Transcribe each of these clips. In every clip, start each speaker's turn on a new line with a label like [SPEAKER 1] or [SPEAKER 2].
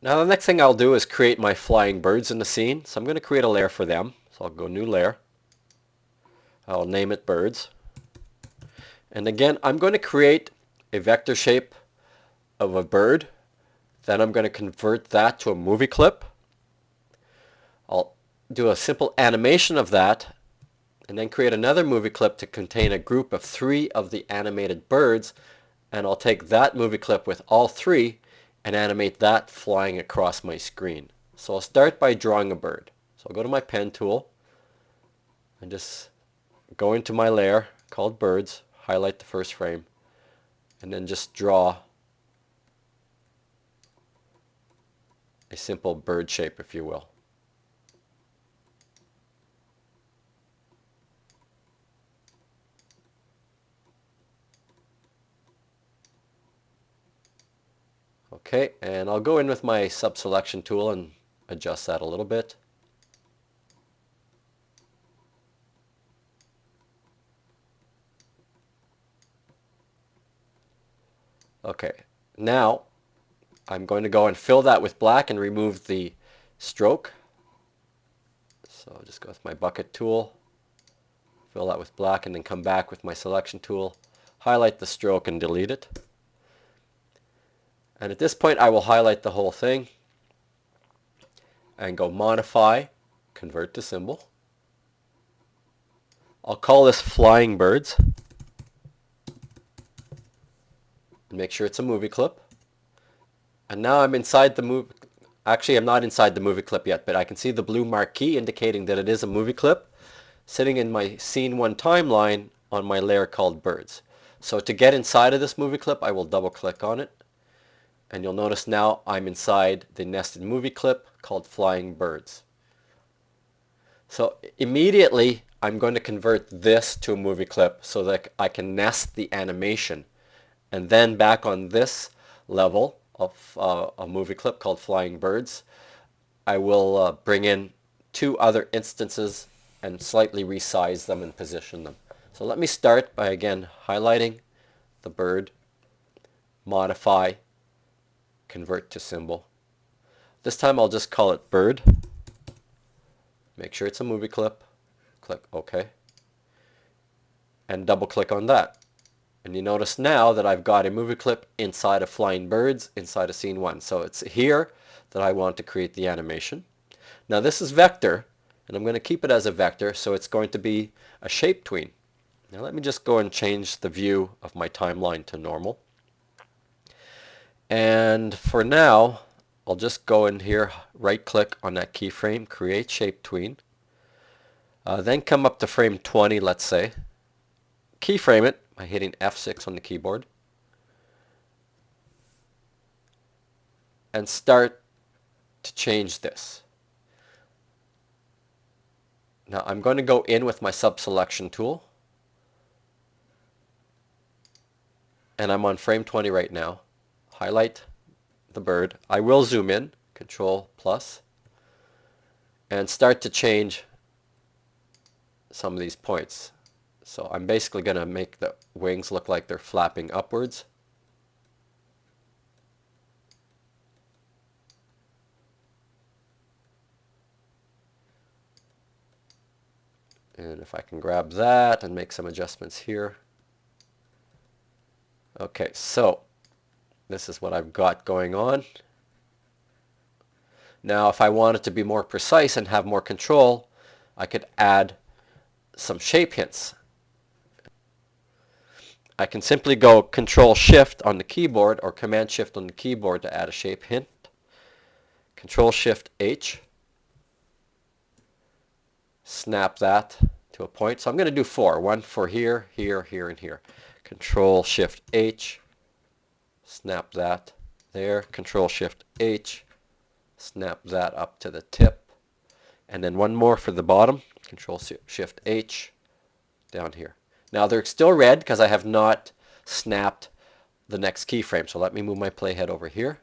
[SPEAKER 1] Now the next thing I'll do is create my flying birds in the scene. So I'm going to create a layer for them. So I'll go new layer. I'll name it birds. And again, I'm going to create a vector shape of a bird. Then I'm going to convert that to a movie clip. I'll do a simple animation of that and then create another movie clip to contain a group of 3 of the animated birds, and I'll take that movie clip with all 3 and animate that flying across my screen. So I'll start by drawing a bird. So I'll go to my pen tool and just go into my layer called birds, highlight the first frame, and then just draw a simple bird shape, if you will. Okay, and I'll go in with my sub-selection tool and adjust that a little bit. Okay, now I'm going to go and fill that with black and remove the stroke. So I'll just go with my bucket tool, fill that with black, and then come back with my selection tool, highlight the stroke and delete it. And at this point I will highlight the whole thing and go modify, convert to symbol. I'll call this flying birds. Make sure it's a movie clip. And now I'm inside the movie. Actually, I'm not inside the movie clip yet, but I can see the blue marquee indicating that it is a movie clip sitting in my scene 1 timeline on my layer called birds. So to get inside of this movie clip, I will double click on it. And you'll notice now I'm inside the nested movie clip called flying birds. So immediately I'm going to convert this to a movie clip so that I can nest the animation. And then back on this level of a movie clip called Flying Birds, I will bring in 2 other instances and slightly resize them and position them. So let me start by again highlighting the bird, modify, convert to symbol. This time I'll just call it bird. Make sure it's a movie clip. Click OK. And double click on that. And you notice now that I've got a movie clip inside of Flying Birds inside of scene 1. So it's here that I want to create the animation. Now this is vector, and I'm going to keep it as a vector, so it's going to be a shape tween. Now let me just go and change the view of my timeline to normal. And for now, I'll just go in here, right click on that keyframe, create shape tween. Then come up to frame 20, let's say. Keyframe it by hitting F6 on the keyboard. And start to change this. Now I'm going to go in with my sub-selection tool. And I'm on frame 20 right now. Highlight the bird. I will zoom in, Control plus, and start to change some of these points. So I'm basically going to make the wings look like they're flapping upwards. And if I can grab that and make some adjustments here. Okay, so this is what I've got going on. Now if I wanted to be more precise and have more control, I could add some shape hints. I can simply go Control Shift on the keyboard or Command Shift on the keyboard to add a shape hint. Control Shift H. Snap that to a point. So I'm going to do 4. 1 for here, here, here, and here. Control Shift H. Snap that there. Control Shift H. Snap that up to the tip. And then 1 more for the bottom. Control Shift H down here. Now they're still red because I have not snapped the next keyframe. So let me move my playhead over here.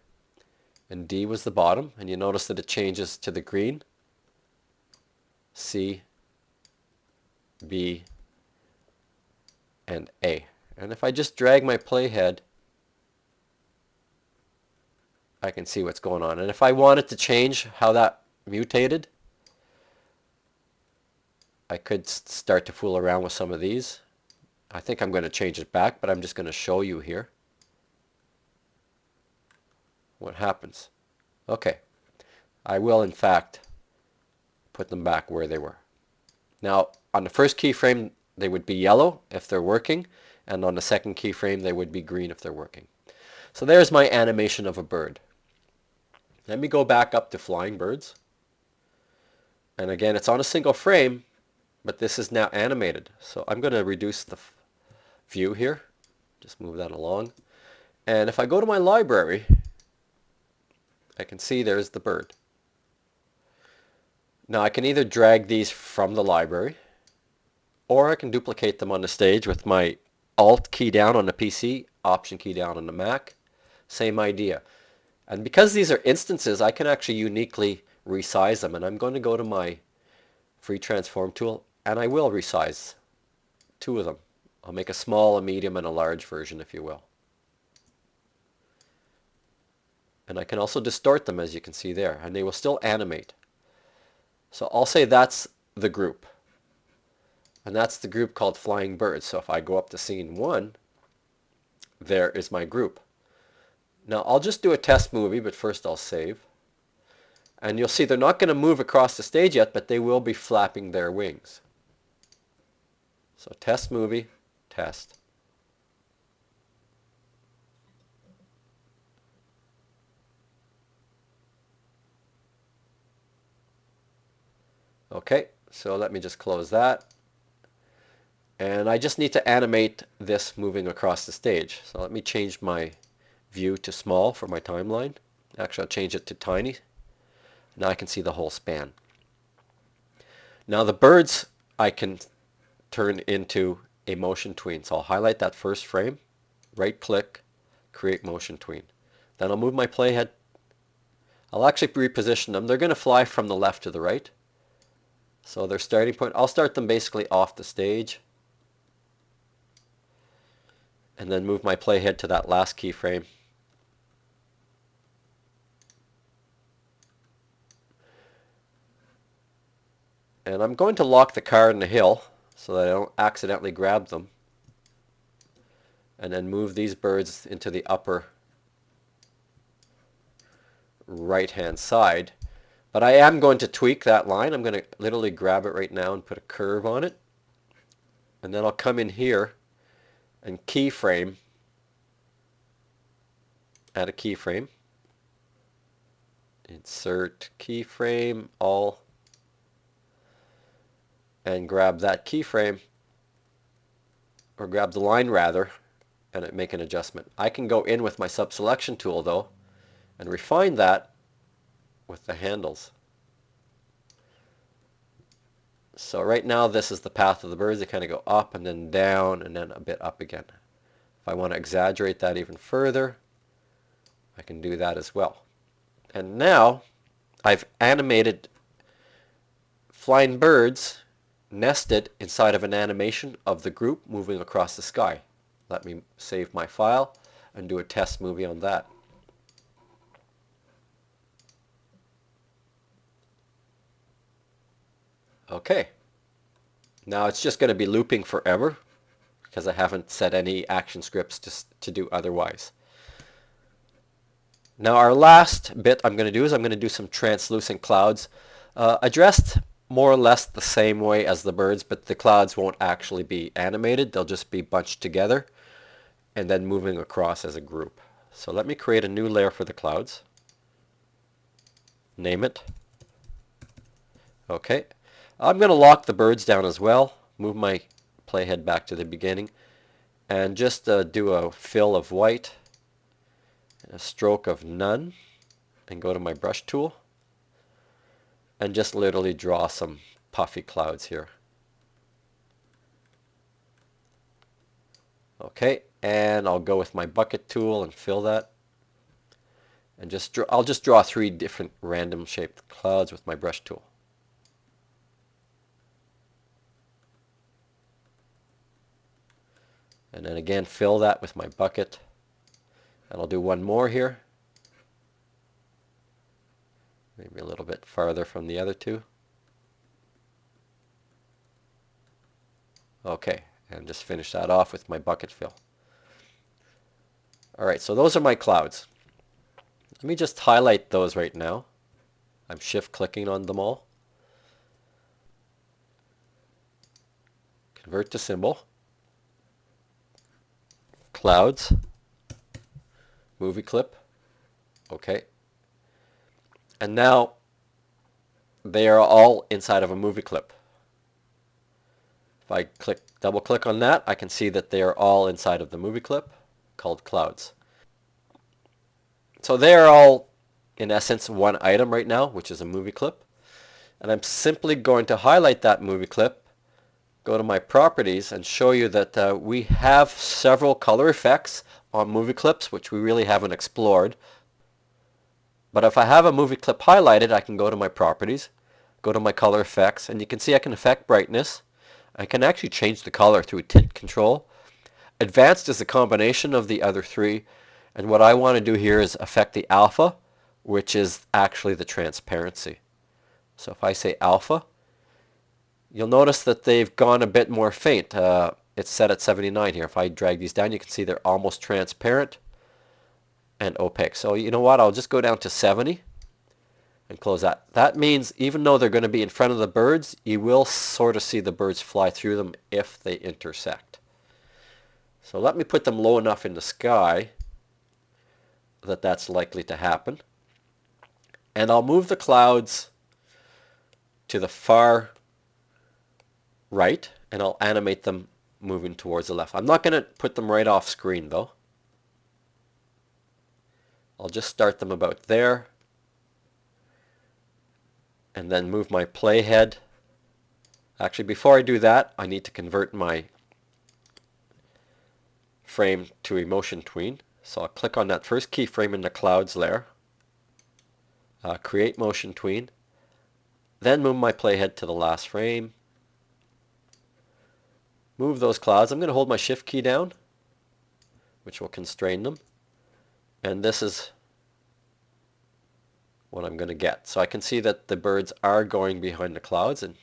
[SPEAKER 1] And D was the bottom. And you notice that it changes to the green. C, B, and A. And if I just drag my playhead I can see what's going on. And if I wanted to change how that mutated, I could start to fool around with some of these. I think I'm going to change it back, but I'm just going to show you here what happens. Okay, I will in fact put them back where they were. Now on the first keyframe they would be yellow if they're working, and on the second keyframe they would be green if they're working. So there's my animation of a bird. Let me go back up to flying birds. And again, it's on a single frame, but this is now animated. So I'm going to reduce the view here. Just move that along. And if I go to my library, I can see there's the bird. Now I can either drag these from the library, or I can duplicate them on the stage with my Alt key down on the PC, Option key down on the Mac. Same idea. And because these are instances, I can actually uniquely resize them. And I'm going to go to my free transform tool, and I will resize two of them. I'll make a small, a medium, and a large version, if you will. And I can also distort them, as you can see there, and they will still animate. So I'll say that's the group. And that's the group called Flying Birds. So if I go up to scene 1, there is my group. Now I'll just do a test movie, but first I'll save. And you'll see they're not going to move across the stage yet, but they will be flapping their wings. So test movie, test. Okay, so let me just close that. And I just need to animate this moving across the stage. So let me change my view to small for my timeline. Actually, I'll change it to tiny. Now I can see the whole span. Now the birds I can turn into a motion tween. So I'll highlight that first frame, right click, create motion tween. Then I'll move my playhead. I'll actually reposition them. They're going to fly from the left to the right. So their starting point, I'll start them basically off the stage. And then move my playhead to that last keyframe. And I'm going to lock the car in the hill so that I don't accidentally grab them. And then move these birds into the upper right hand side. But I am going to tweak that line. I'm going to literally grab it right now and put a curve on it. And then I'll come in here and keyframe, add a keyframe, insert keyframe, all, and grab that keyframe, or grab the line rather, and make an adjustment. I can go in with my subselection tool though and refine that with the handles. So right now this is the path of the birds. They kind of go up and then down and then a bit up again. If I want to exaggerate that even further, I can do that as well. And now I've animated flying birds nested inside of an animation of the group moving across the sky. Let me save my file and do a test movie on that. Okay, now it's just going to be looping forever because I haven't set any action scripts to do otherwise. Now our last bit I'm going to do is I'm going to do some translucent clouds addressed more or less the same way as the birds, but the clouds won't actually be animated. They'll just be bunched together and then moving across as a group. So let me create a new layer for the clouds. Name it. Okay. I'm going to lock the birds down as well. Move my playhead back to the beginning and just do a fill of white, a stroke of none, and go to my brush tool and just literally draw some puffy clouds here. Okay, and I'll go with my bucket tool and fill that. And I'll just draw 3 different random shaped clouds with my brush tool. And then again fill that with my bucket. And I'll do one more here. Maybe a little bit farther from the other two. Okay, and just finish that off with my bucket fill. Alright, so those are my clouds. Let me just highlight those right now. I'm shift clicking on them all. Convert to symbol. Clouds. Movie clip. Okay. And now they are all inside of a movie clip. If I double click on that, I can see that they are all inside of the movie clip called clouds. So they are all, in essence, one item right now, which is a movie clip. And I'm simply going to highlight that movie clip, go to my properties, and show you that we have several color effects on movie clips, which we really haven't explored. But if I have a movie clip highlighted, I can go to my properties, go to my color effects, and you can see I can affect brightness. I can actually change the color through tint control. Advanced is a combination of the other three, and what I want to do here is affect the alpha, which is actually the transparency. So if I say alpha, you'll notice that they've gone a bit more faint. It's set at 79 here. If I drag these down, you can see they're almost transparent and opaque. So you know what? I'll just go down to 70 and close that. That means even though they're going to be in front of the birds, you will sort of see the birds fly through them if they intersect. So let me put them low enough in the sky that that's likely to happen. And I'll move the clouds to the far right, and I'll animate them moving towards the left. I'm not going to put them right off screen though. I'll just start them about there, and then move my playhead. Actually, before I do that, I need to convert my frame to a motion tween. So I'll click on that first keyframe in the clouds layer, create motion tween, then move my playhead to the last frame, move those clouds. I'm going to hold my shift key down, which will constrain them, and this is what I'm going to get. So I can see that the birds are going behind the clouds and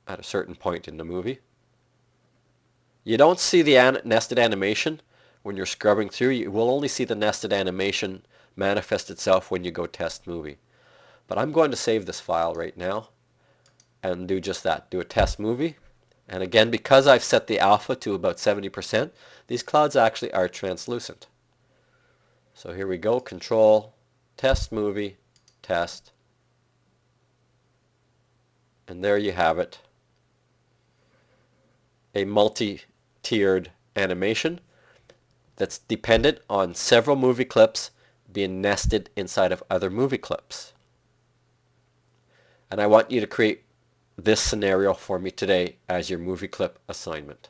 [SPEAKER 1] at a certain point in the movie. You don't see the nested animation when you're scrubbing through. You will only see the nested animation manifest itself when you go test movie. But I'm going to save this file right now and do just that, do a test movie. And again, because I've set the alpha to about 70%, these clouds actually are translucent. So here we go, control, test movie, test. And there you have it. A multi-tiered animation that's dependent on several movie clips being nested inside of other movie clips. And I want you to create this scenario for me today as your movie clip assignment.